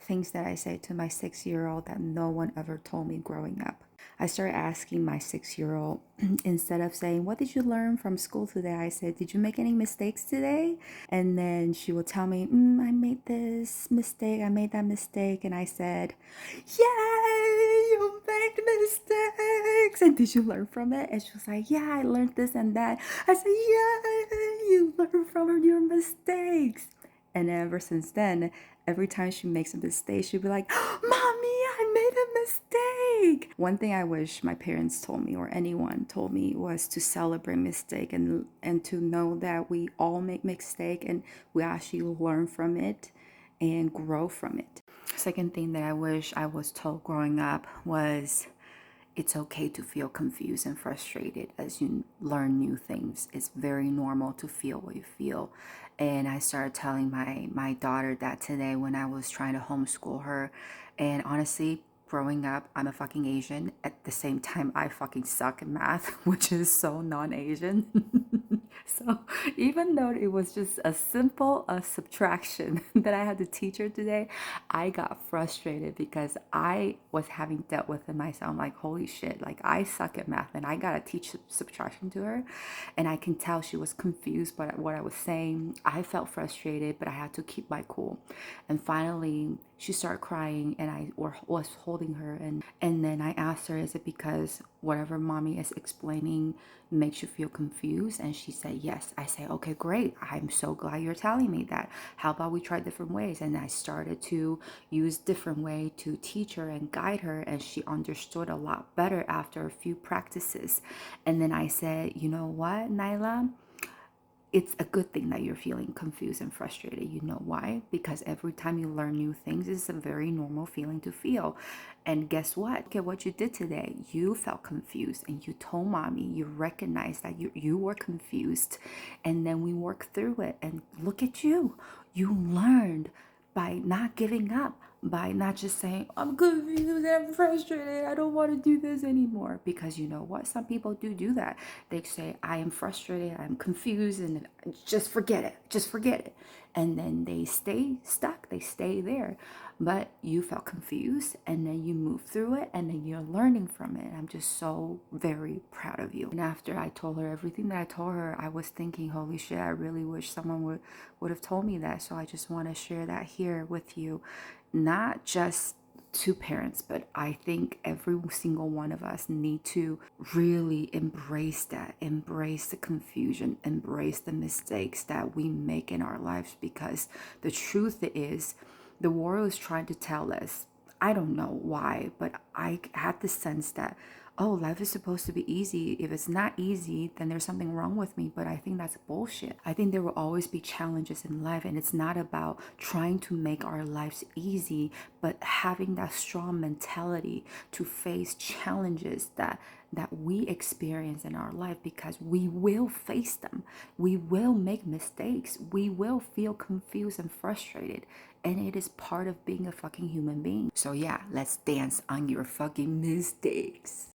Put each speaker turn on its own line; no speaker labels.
things that I say to my 6-year-old that no one ever told me growing up. I started asking my 6-year-old, instead of saying, "What did you learn from school today?" I said, "Did you make any mistakes today?" And then she will tell me, "I made this mistake, I made that mistake." And I said, "Yay, you made mistakes. And did you learn from it?" And she was like, "Yeah, I learned this and that." I said, "Yay, you learned from your mistakes." And ever since then, every time she makes a mistake, she'll be like, "Mommy, I made a mistake." One thing I wish my parents told me or anyone told me was to celebrate mistake and to know that we all make mistake and we actually learn from it and grow from it. Second thing that I wish I was told growing up was it's okay to feel confused and frustrated as you learn new things. It's very normal to feel what you feel. And I started telling my daughter that today when I was trying to homeschool her. And honestly, growing up, I'm a fucking Asian. At the same time, I fucking suck at math, which is so non-Asian. So even though it was just a simple subtraction that I had to teach her today, I got frustrated because I was having dealt with it myself. I'm like, holy shit, like I suck at math and I gotta teach subtraction to her. And I can tell she was confused by what I was saying. I felt frustrated, but I had to keep my cool. And finally, she started crying and I was holding her. And then I asked her, is it because whatever mommy is explaining makes you feel confused? And she said yes. I said, okay, great. I'm so glad you're telling me that. How about we try different ways? And I started to use different way to teach her and guide her, and she understood a lot better after a few practices. And then I said, you know what, Nyla? It's a good thing that you're feeling confused and frustrated. You know why? Because every time you learn new things, it's a very normal feeling to feel. And guess what? Okay, what you did today, you felt confused and you told mommy, you recognized that you were confused. And then we worked through it. And look at you. You learned by not giving up, by not just saying, "I'm confused, I'm frustrated, I don't want to do this anymore." Because you know what? Some people do that. They say, "I am frustrated, I'm confused, and just forget it, just forget it." And then they stay stuck, they stay there. But you felt confused and then you move through it and then you're learning from it. I'm just so very proud of you. And after I told her everything that I told her, I was thinking, holy shit, I really wish someone would have told me that. So I just want to share that here with you. Not just to parents, but I think every single one of us need to really embrace that, embrace the confusion, embrace the mistakes that we make in our lives, because the truth is the world is trying to tell us, I don't know why, but I had the sense that, oh, life is supposed to be easy. If it's not easy, then there's something wrong with me. But I think that's bullshit. I think there will always be challenges in life, and it's not about trying to make our lives easy, but having that strong mentality to face challenges that we experience in our life, because we will face them. We will make mistakes. We will feel confused and frustrated. And it is part of being a fucking human being. So yeah, let's dance on your fucking mistakes.